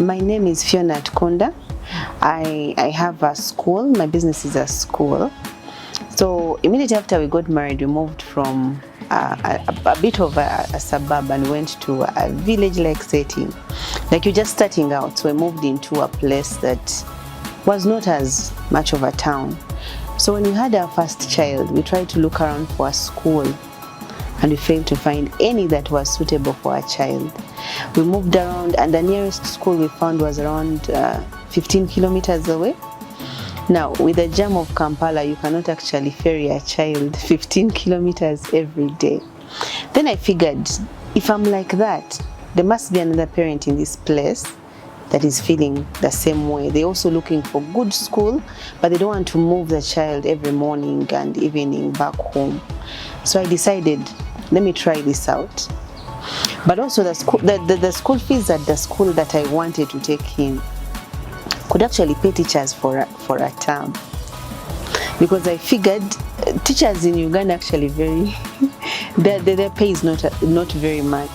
My name is Fiona Tukunda. I have a school. My business is a school. So immediately after we got married, we moved from a bit of a suburb and went to a village-like setting. Like you're just starting out. So we moved into a place that was not as much of a town. So when we had our first child, we tried to look around for a school and we failed to find any that was suitable for our child. We moved around and the nearest school we found was around 15 kilometers away. Now, with the jam of Kampala, you cannot actually ferry a child 15 kilometers every day. Then I figured, if I'm like that, there must be another parent in this place that is feeling the same way. They're also looking for good school, but they don't want to move the child every morning and evening back home. So I decided, let me try this out. But also the school fees at the school that I wanted to take him could actually pay teachers for a term, because I figured teachers in Uganda actually their pay is not very much,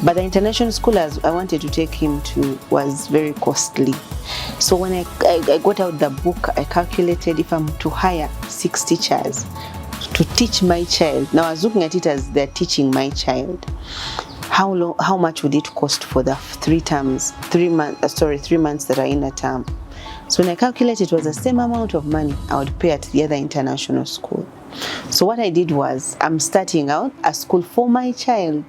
but the international school I wanted to take him to was very costly. So when I got out the book, I calculated if I'm to hire 6 teachers to teach my child. Now I was looking at it as they're teaching my child. How much would it cost for the 3 months that are in a term? So when I calculated, it was the same amount of money I would pay at the other international school. So what I did was, I'm starting out a school for my child.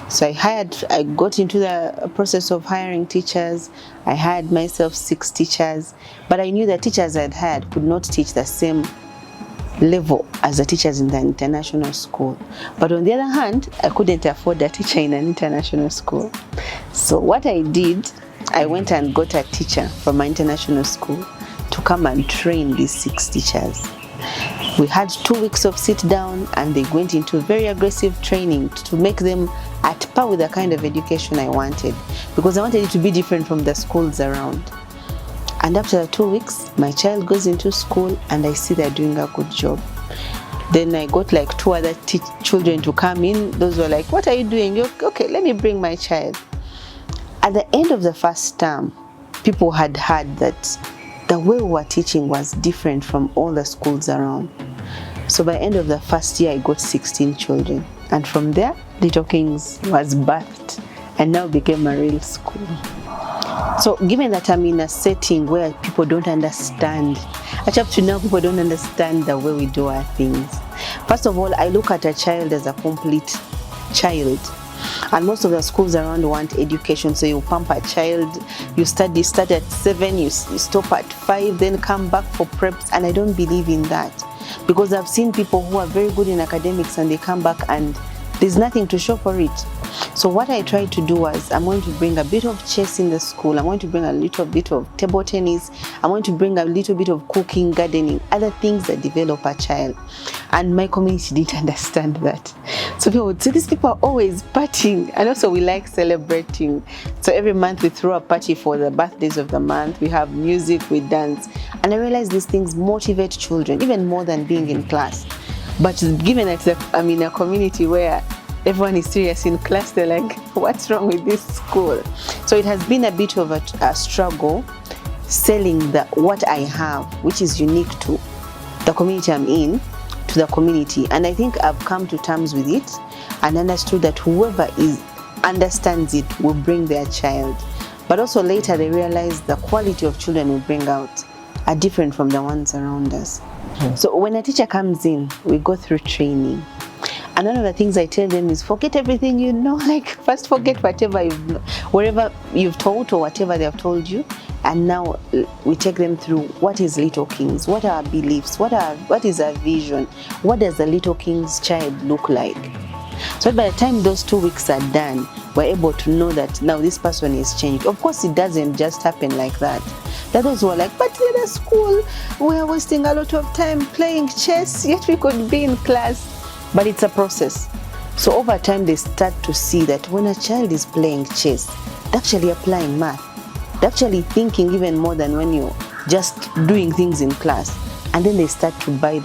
So I got into the process of hiring teachers. I hired myself 6 teachers, but I knew the teachers I'd hired could not teach the same level as the teachers in the international school. But on the other hand, I couldn't afford a teacher in an international school. So what I did, I went and got a teacher from my international school to come and train these 6 teachers. We had 2 weeks of sit down and they went into very aggressive training to make them at par with the kind of education I wanted, because I wanted it to be different from the schools around. And after 2 weeks, my child goes into school and I see they're doing a good job. Then I got like 2 other children to come in. Those were like, what are you doing? Okay, let me bring my child. At the end of the first term, people had heard that the way we were teaching was different from all the schools around. So by the end of the first year, I got 16 children. And from there, Little Kings was birthed and now became a real school. So given that I'm in a setting where people don't understand, actually up to now people don't understand the way we do our things. First of all, I look at a child as a complete child. And most of the schools around want education, so you pump a child, you start at 7, you stop at 5, then come back for preps, and I don't believe in that. Because I've seen people who are very good in academics and they come back and there's nothing to show for it. So what I tried to do was, I'm going to bring a bit of chess in the school, I'm going to bring a little bit of table tennis, I'm going to bring a little bit of cooking, gardening, other things that develop a child. And my community didn't understand that. So people would say, these people are always partying, and also we like celebrating. So every month we throw a party for the birthdays of the month, we have music, we dance. And I realized these things motivate children, even more than being in class. But given that I'm in a community where everyone is serious in class, they're like, what's wrong with this school? So it has been a bit of a struggle selling what I have, which is unique to the community I'm in, to the community. And I think I've come to terms with it and understood that whoever understands it will bring their child. But also later they realize the quality of children we bring out are different from the ones around us. So when a teacher comes in, we go through training. And one of the things I tell them is, forget everything you know, like first forget wherever you've taught or whatever they have told you. And now we take them through what is Little Kings, what are our beliefs, what is our vision, what does the Little King's child look like. So by the time those 2 weeks are done, we're able to know that now this person is changed. Of course, it doesn't just happen like that. The others were like, but in the school, we're wasting a lot of time playing chess, yet we could be in class. But it's a process. So over time, they start to see that when a child is playing chess, they're actually applying math. They're actually thinking even more than when you're just doing things in class. And then they start to buy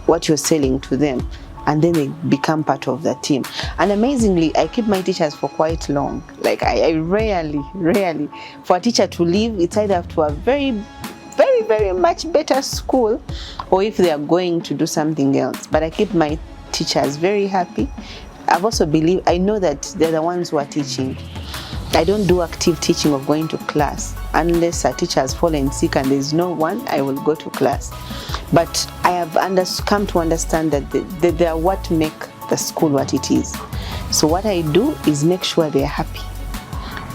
what you're selling to them. and then they become part of the team. And amazingly, I keep my teachers for quite long. Like I rarely, for a teacher to leave, it's either to a very much better school, or if they are going to do something else. But I keep my teachers very happy. I know that they're the ones who are teaching. I don't do active teaching of going to class unless a teacher has fallen sick and there's no one. I will go to class. But I have come to understand that they are what make the school what it is. So what I do is make sure they're happy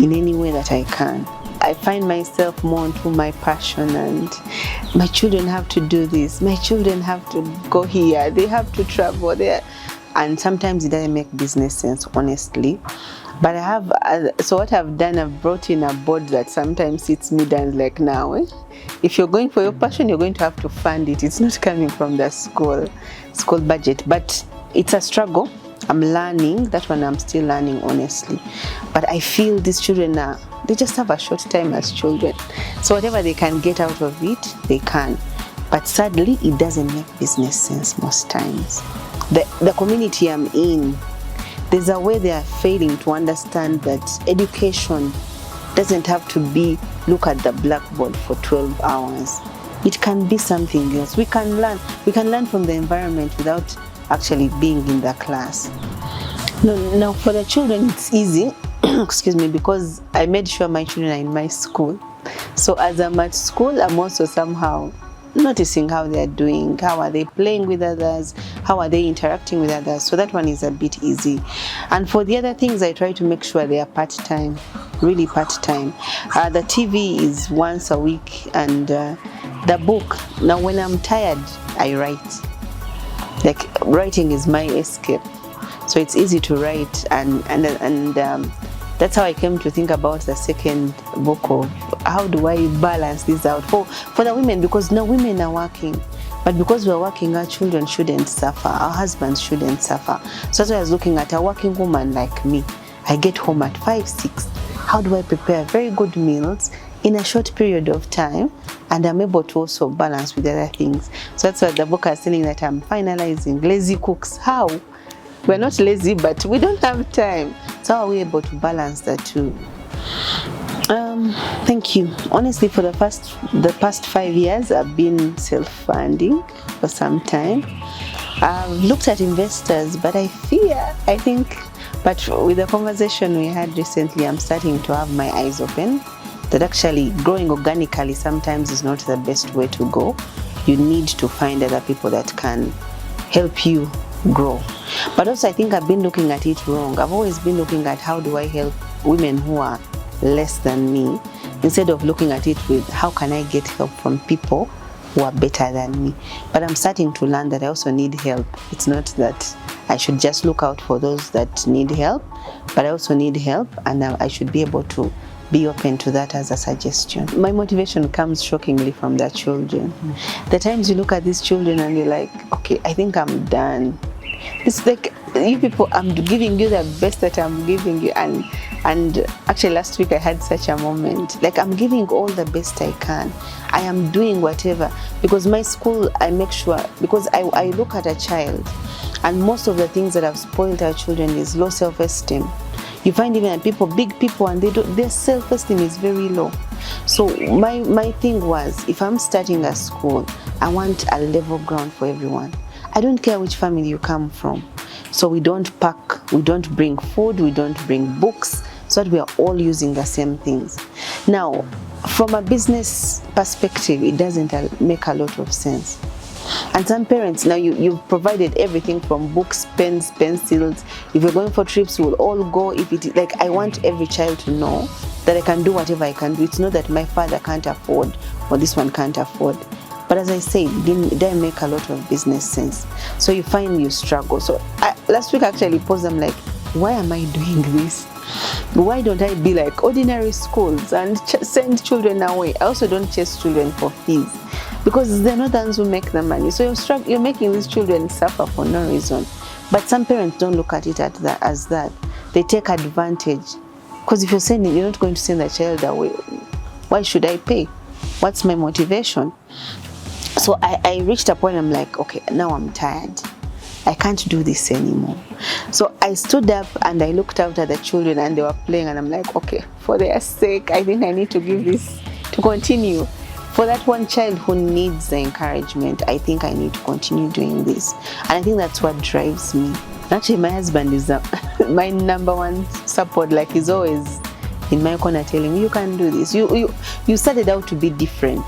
in any way that I can. I find myself more into my passion, and my children have to do this, my children have to go here, they have to travel there. And sometimes it doesn't make business sense, honestly. But so what I've done, I've brought in a board that sometimes sits me down like, now, if you're going for your passion, you're going to have to fund it. It's not coming from the school budget. But it's a struggle. I'm learning. That one I'm still learning, honestly. But I feel these children they just have a short time as children. So whatever they can get out of it, they can. But sadly, it doesn't make business sense most times. The community I'm in, there's a way they are failing to understand that education doesn't have to be look at the blackboard for 12 hours. It can be something else. We can learn from the environment without actually being in the class. Now for the children, it's easy, excuse me, because I made sure my children are in my school. So as I'm at school, I'm also somehow noticing how they're doing, how are they playing with others, how are they interacting with others. So that one is a bit easy. And for the other things, I try to make sure they are part-time, really part-time. The TV is once a week, and the book, now when I'm tired, I write. Like writing is my escape. So it's easy to write, and that's how I came to think about the second book of how do I balance this out for the women, because now women are working, but because we're working, our children shouldn't suffer, our husbands shouldn't suffer. So that's why I was looking at a working woman like me. I get home at 5, 6. How do I prepare very good meals in a short period of time, and I'm able to also balance with other things? So that's what the book is saying, that I'm finalizing. Lazy cooks, how? We're not lazy, but we don't have time. So how are we able to balance the two? Thank you. Honestly, for the past 5 years, I've been self-funding for some time. I've looked at investors, but but with the conversation we had recently, I'm starting to have my eyes open that actually growing organically sometimes is not the best way to go. You need to find other people that can help you grow. But also I think I've been looking at it wrong. I've always been looking at how do I help women who are less than me, instead of looking at it with how can I get help from people who are better than me. But I'm starting to learn that I also need help. It's not that I should just look out for those that need help, but I also need help, and I should be able to be open to that as a suggestion. My motivation comes shockingly from the children. The times you look at these children and you're like, okay, I think I'm done. It's like, you people, I'm giving you the best that I'm giving you, and actually last week I had such a moment. Like, I'm giving all the best I can. I am doing whatever, because my school, I make sure, because I look at a child, and most of the things that have spoiled our children is low self-esteem. You find even big people, and their self-esteem is very low. So my thing was, if I'm starting a school, I want a level ground for everyone. I don't care which family you come from. So we don't bring food, we don't bring books, so that we are all using the same things. Now, from a business perspective, it doesn't make a lot of sense. And some parents, now you've provided everything from books, pens, pencils. If you're going for trips, we'll all go. I want every child to know that I can do whatever I can do. It's not that my father can't afford or this one can't afford. But as I said, it didn't make a lot of business sense. So you find you struggle. So last week I actually posed, I'm like, why am I doing this? Why don't I be like ordinary schools and send children away? I also don't chase children for fees, because they're not the ones who make the money. So you're making these children suffer for no reason. But some parents don't look at it as that. They take advantage. Because if you're not going to send the child away, why should I pay? What's my motivation? So I reached a point, I'm like, okay, now I'm tired. I can't do this anymore. So I stood up and I looked out at the children and they were playing, and I'm like, okay, for their sake, I think I need to give this to continue. For that one child who needs the encouragement, I think I need to continue doing this. And I think that's what drives me. Actually, my husband is my number one support. Like, he's always in my corner telling me, you can do this. You started out to be different,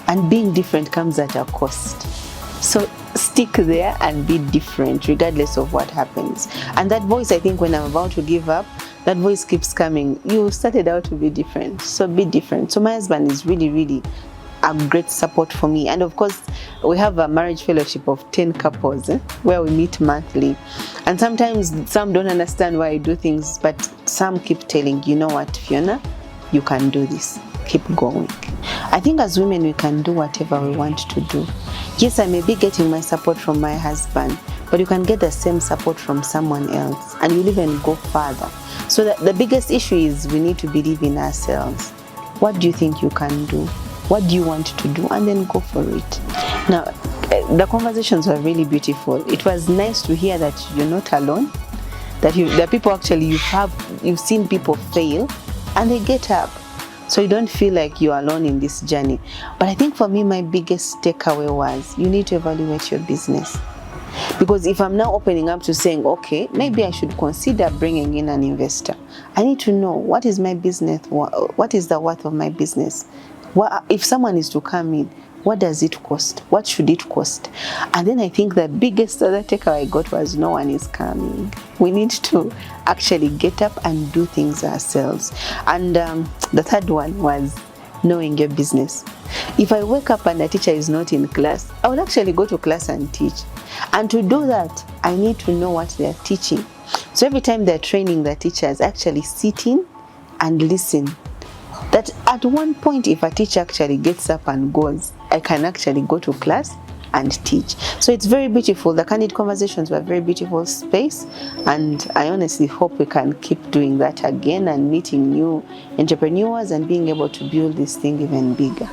and being different comes at a cost. So stick there and be different regardless of what happens. And that voice, I think when I'm about to give up, that voice keeps coming. You started out to be different, so be different. So my husband is really, really a great support for me. And of course, we have a marriage fellowship of 10 couples where we meet monthly. And sometimes some don't understand why I do things, but some keep telling, you know what, Fiona, you can do this. Keep going. I think as women, we can do whatever we want to do. Yes, I may be getting my support from my husband, but you can get the same support from someone else, and you'll even go further. So the biggest issue is we need to believe in ourselves. What do you think you can do? What do you want to do? And then go for it. Now, the conversations were really beautiful. It was nice to hear that you're not alone, that the people actually you've seen people fail and they get up. So you don't feel like you're alone in this journey. But I think for me, my biggest takeaway was you need to evaluate your business. Because if I'm now opening up to saying, okay, maybe I should consider bringing in an investor, I need to know, what is my business? What is the worth of my business? If someone is to come in, what does it cost? What should it cost? And then I think the biggest other takeaway I got was no one is coming. We need to actually get up and do things ourselves. And the third one was knowing your business. If I wake up and a teacher is not in class, I will actually go to class and teach. And to do that, I need to know what they're teaching. So every time they're training the teachers, actually sit in and listen. That at one point, if a teacher actually gets up and goes, I can actually go to class and teach. So it's very beautiful. The candid conversations were a very beautiful space, and I honestly hope we can keep doing that again and meeting new entrepreneurs and being able to build this thing even bigger.